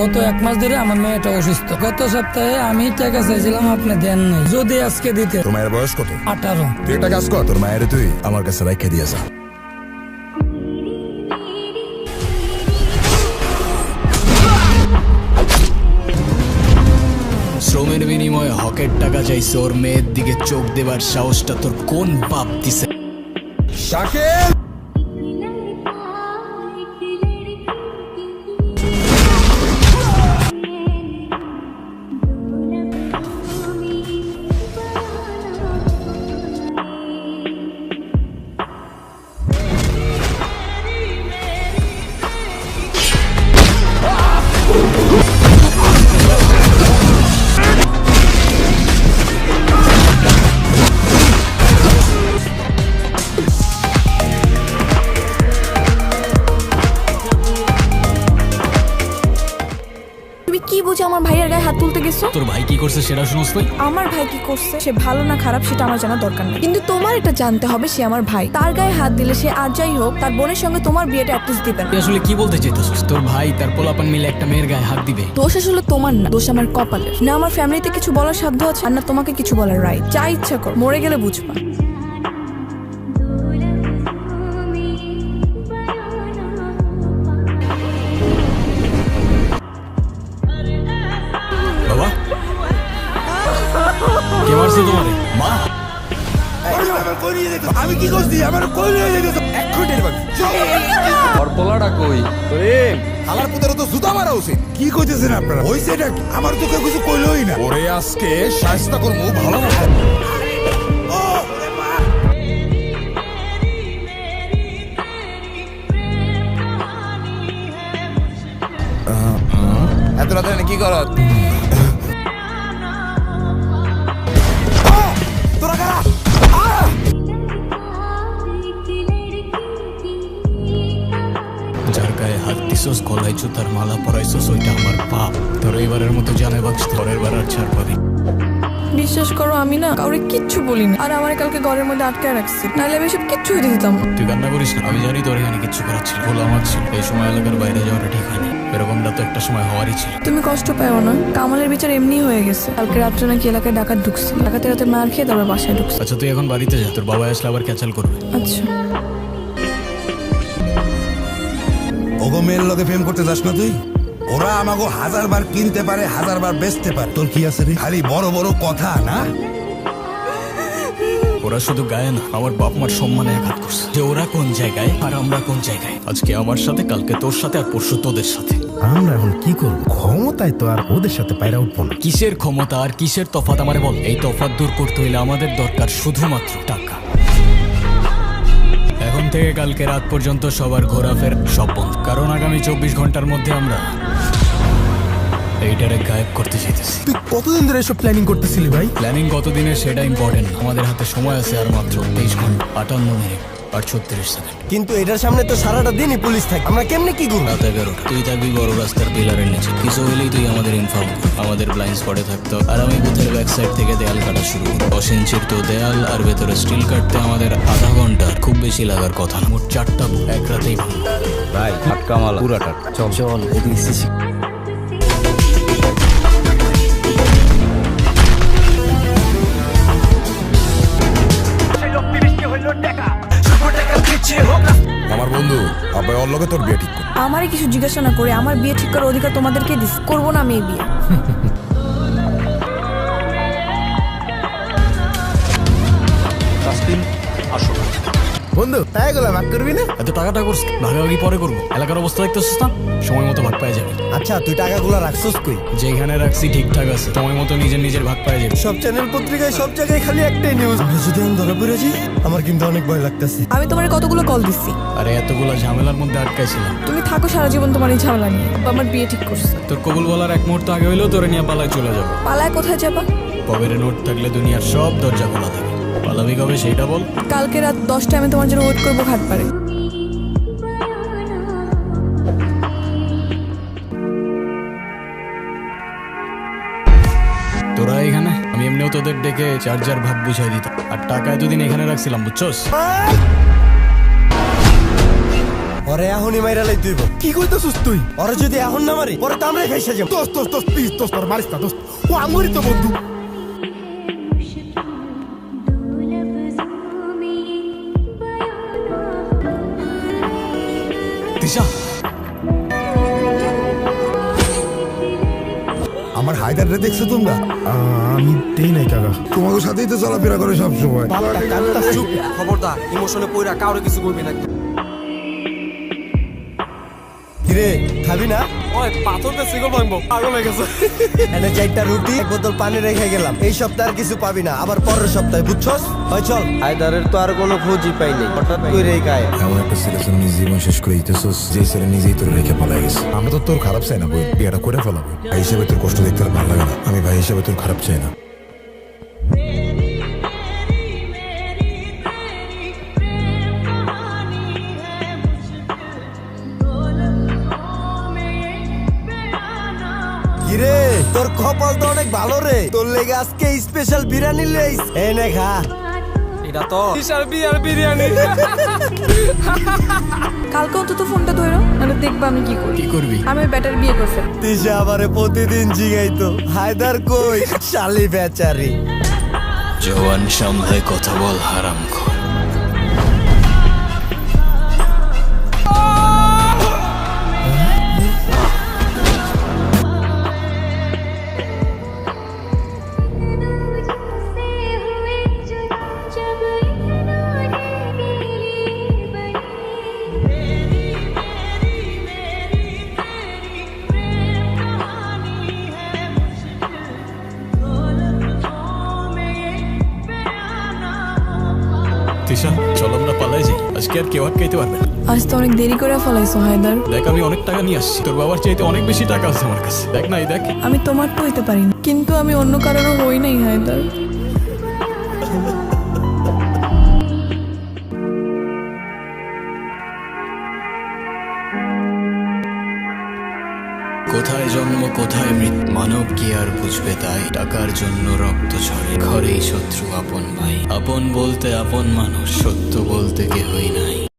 গত 1 মাস ধরে আমার মেয়েটা অসুস্থ। গত সপ্তাহে আমি টাকা চাইছিলাম, আপনি দেন নাই। যদি আজকে দিতে। তোর মায়ের বয়স কত? 18। তুই একটা কাজ কর, তোর মায়ের তুই আমার কাছে রাইখা দিয়ে যা। শ্রমের বিনিময়ে হকের টাকা চাইছে, ওর মেয়ের দিকে চোখ দেবার সাহসটা তোর কোন বাপ দিছে? শাকিল! তুমি কি বুঝে আমার ভাইয়ের গায়ে হাত তুলতে গেছো? তোর ভাই কি করছে সেটা শুনোস তুই? আমার ভাই কি করছে, সে ভালো না খারাপ সেটা আমার জানার দরকার নেই, কিন্তু তোমার এটা জানতে হবে সে আমার ভাই। তার গায়ে হাত দিলে সে আর যাই হোক তার বোনের সঙ্গে তোমার বিয়েটা অ্যাটলিস্ট দিবে না। তুই আসলে কি বলতে চাইতেছিস? তোর ভাই তার পোলাপান মিলে একটা মেয়ের গায়ে হাত দিবে? দোষ আসলে তোমার না, দোষ আমার কপালের। না আমার ফ্যামিলিতে কিছু বলার সাধ্য আছে, আর না তোমাকে কিছু বলার রাইট। যা ইচ্ছা কর, মরে গেলে বুঝবা। বাবা, কে মারছে তোমারে? মা? আমি কি করছি? আমার কই নিয়ে যেতেছ? 1 মিনিটের বাকি। ওর পোলাটা কই? হালার পুতের তো জুতা মারা উচিত। কি কইতেছেন আপনারা? হইছে এটা কি? আমার তো কেউ কিছু কইলই না। ওরে আজকে শায়েস্তা করমু ভালো মতো। এত রাতে কি করত? তোরা কারা? যার গায়ে হাত দিছস, গলায় জুতার মালা পরাইছস, ওইটা আমার পাপ। তোর এবারের মতো জানে বাক্স, পরের বার আর ছাড় পাবি। বিশ্বাস করো আমি না কাউরে কিচ্ছু বলিনি, আর আমার কালকে ঘরের মধ্যে আটকে রাখছি, নাহলে আমি সব কিচ্ছু হইতে দিতাম না। তুই কান্না করিস না, আমি জানি তোর এখানে কিচ্ছু করার ছিল, ভুল আমার ছিল। এই সময় এলাকার বাইরে যাওয়াটা ঠিক হয়নি, এরকমটা তো একটা সময় হওয়ারই ছিল। তুমি কষ্ট পাও না, কামালের বিচার এমনি হয়ে গেছে। কালকে রাত্রে নাকি এলাকায় ডাকাত ঢুকছে, ডাকাতে রাতে মার খেয়ে তারপর বাসায় ঢুকছে। আচ্ছা তুই এখন বাড়িতে যা, তোর বাবা আসলে আবার ক্যাচাল করবে। আচ্ছা ওগো মেয়ের লগে প্রেম করতে যাস না তুই? ওরা আমাকে 1000 বার কিনতে পারে, 1000 বার বেচতে পারে। তোর কি আছে রে? খালি বড় বড় কথা না। ওরা শুধু গায়ে না, আমার বাপ মার সম্মানে আঘাত করছে। যে ওরা কোন জায়গায় আর আমরা কোন জায়গায়, আজকে আমার সাথে, কালকে তোর সাথে, আর পরশু তোদের সাথে। আমরা এখন কি করবো? ক্ষমতায় তো আর ওদের সাথে পায়রা উঠবো না। কিসের ক্ষমতা আর কিসের তফাৎ আমারে বল। এই তফাৎ দূর করতে হইলে আমাদের দরকার শুধুমাত্র টাকা। এখন থেকে কালকে রাত পর্যন্ত সবার ঘোরাফেরা সব বন্ধ, কারণ আগামী 24 ঘন্টার মধ্যে আমরা এইটারে গায়েব করতে চাইতেছি। তুই কতদিন ধরে এসব প্ল্যানিং করতেছিলি ভাই? প্ল্যানিং কতদিনের সেটা ইম্পর্টেন্ট। আমাদের হাতে সময় আছে আর মাত্র 23 ঘন্টা 58 মিনিট আর 36 সেকেন্ড। কিন্তু এটার সামনে তো সারাটা দিনই পুলিশ থাকে, আমরা কেমনে কি করবো? রাত 11টা তুই থাকবি বড় রাস্তার পিলারের নিচে। কিছু হইলেই তুই আমাদের ইনফর্ম কর। আমাদের ব্লাইন্ড স্পটে থাকতো, আর আমি বুথের ব্যাক সাইড থেকে দেয়াল কাটা শুরু করি। 10 ইঞ্চির তো দেয়াল, আর ভেতরে স্টিল কাটতে আমাদের আধা ঘন্টা, খুব বেশি লাগার কথা না। মোট 4টা এক রাতেই ভাঙলো। ভাই টাটকা মাল, পুরা টাটকা। চল চল এদিকে সিসি। আমার বন্ধু আব্বাই ওর লগে তোর বিয়ে ঠিক কর। আমারই কিছু জিজ্ঞাসা না করে আমার বিয়ে ঠিক করার অধিকার তোমাদেরকে দিস। করবো না আমি এই বিয়ে। তাসলিম আসো। বন্ধু তাই গুলা ভাগ করবি না? এত টাকাটা করছ, ভাগাভাগি পরে করবো। এলাকার অবস্থা দেখতেছিস না, সময় মতো ভাগ পাই যাবে। আচ্ছা তুই টাকাগুলো রাখছস কই? যেখানে রাখছি ঠিকঠাক আছে, সময় মতো নিজের নিজের ভাগ পাই যাবে। সব চ্যানেল পত্রিকায় সব জায়গায় খালি একটাই নিউজ। আমি যদি আমি ধরা পড়েছি, আমার কিন্তু অনেক ভয় লাগতেছে। আমি তোমার কতগুলো কল দিচ্ছি, আরে এতগুলা ঝামেলার মধ্যে আটকাইছিলাম। তুমি থাকো সারা জীবন তোমার এই ঝামেলা নিয়ে। আমার বিয়ে ঠিক করছে। তোর কবুল বলার 1 মুহূর্ত আগে হইলেও তোরে নিয়ে পালায় চলে যাবো। পালায় কোথায় যাবা? পকেটে নোট থাকলে দুনিয়ার সব দরজা খোলা থাকে। পালাবি কবে সেইটা বল। কালকে রাত 10টায় আমি তোমার জন্য ওয়েট করবো ঘাটপাড়ে। তোরা এখানে, আমি এমনিও তোদের ডেকে চার্জার ভাগ বুঝাই দিতাম। আর টাকা এতদিন এখানে রাখছিলাম, বুঝছস? ওরে এখনই মাইরা লাই তুইব কি কইতাছিস তুই ওরে যদি এখন না মারি পরে তো আমরাই খাইসা যাম দোস্ত দোস্ত দোস্ত প্লিজ দোস্ত তোর মারিস না দোস্ত ও আমারই তো বন্ধু তিশা আমার হায়দারে দেখছো তোমরা? আমি দেই নাই কাকা তোমাদের সাথেই তো চলাফেরা করে সব সময়। চুপ খবরদার ইমোশনে পইরা কাউরে কিছু কইবি না কিরে খাবি না ওই পাথরতে সিগল ভাঙবো পাগল হয়ে গেছে এনে চারটা রুটি এক বোতল পানি রেখে গেলাম এই সপ্তাহে আর কিছু পাবি না আবার পরের সপ্তাহে বুঝছস হয় চল হায়দারের তো আর কোনো খোঁজই পাইনি হঠাৎ করে গায়ে এমন একটা ছেলে ছিল নিজে জীবন শেষ করে দিতেছস যে ছেলে নিজেই তোর রেখে পালাই গেছে। আমি তো তোর খারাপ চাই না বই, বিয়েটা করে ফেলাবো। ভাই হিসেবে তোর কষ্ট দেখতে আর ভালো লাগে না, আমি ভাই হিসেবে তোর খারাপ চাই না। কিরে তোর কপাল তো অনেক ভালো রে তোর লেগে আজকে স্পেশাল বিরিয়ানি লইস এই নে খা এটা তো বিশাল বিয়ার বিরিয়ানি কালকে অন্তত ফোনটা ধরো নাহলে দেখবা আমি কি করি কি করবি? আমি ব্যাটার বিয়ে করছে তিশা আমারে প্রতিদিন জিগাইতো হায়দার কই শালি বেচারি জওয়ান সামলায় কথা বল হারামখোর। তিশা চল আমরা পালাই যাই, আজকে আর কেউ আটকাইতে পারবে না। আজ তো অনেক দেরি করে ফেলাইছো হায়দার দেখ আমি অনেক টাকা নিয়ে আসছি, তোর বাবার চাইতে অনেক বেশি টাকা আছে আমার কাছে। দেখ না এই দেখ। আমি তোমার তো হইতে পারি না কিন্তু আমি অন্য কারোরও হই নাই হায়দার কোথায় জন্ম কোথায় মৃত্যু, মানব কি আর বুঝবে তাই? টাকার জন্য রক্ত ঝরে, ঘরেই শত্রু আপন ভাই। আপন বলতে আপন মানুষ, সত্য বলতে কেহই নাই।